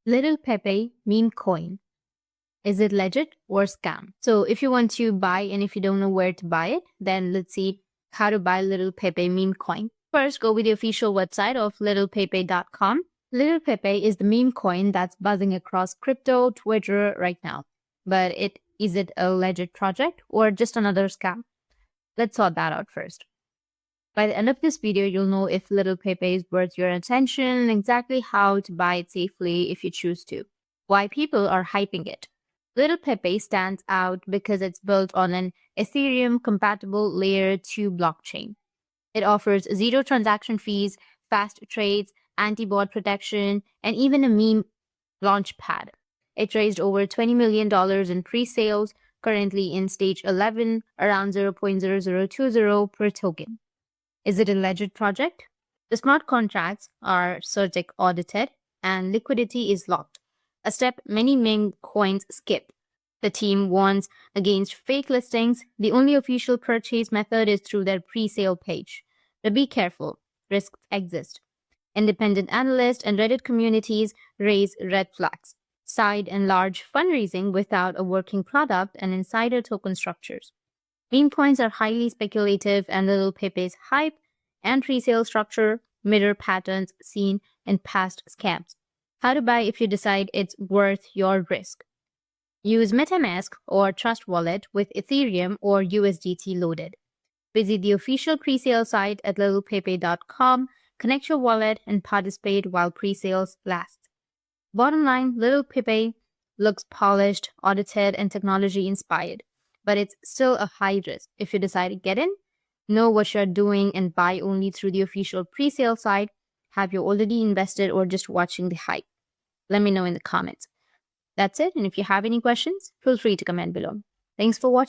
Little Pepe meme coin. Is it legit or scam? So if you want to buy and if you don't know where to buy it, then let's see how to buy Little Pepe meme coin. First, go with the official website of lilpepe.com. Little Pepe is the meme coin that's buzzing across crypto, Twitter right now. But is it a legit project or just another scam? Let's sort that out first. By the end of this video, you'll know if Little Pepe is worth your attention and exactly how to buy it safely if you choose to. Why people are hyping it. Little Pepe stands out because it's built on an Ethereum-compatible Layer 2 blockchain. It offers zero transaction fees, fast trades, anti-bot protection, and even a meme launchpad. It raised over $20 million in pre-sales, currently in stage 11, around 0.0020 per token. Is it a legit project? The smart contracts are CertiK audited and liquidity is locked, a step many meme coins skip. The team warns against fake listings. The only official purchase method is through their pre-sale page. But be careful, risks exist. Independent analysts and Reddit communities raise red flags. Side and large fundraising without a working product and insider token structures. Meme coins are highly speculative, and Little Pepe's hype and pre-sale structure mirror patterns seen in past scams. How to buy if you decide it's worth your risk. Use MetaMask or Trust Wallet with Ethereum or USDT loaded. Visit the official pre-sale site at lilpepe.com, connect your wallet, and participate while pre-sales last. Bottom line, Little Pepe looks polished, audited, and technology-inspired. But it's still a high risk. If you decide to get in, know what you're doing and buy only through the official pre-sale site. Have you already invested or just watching the hype? Let me know in the comments. That's it. And if you have any questions, feel free to comment below. Thanks for watching.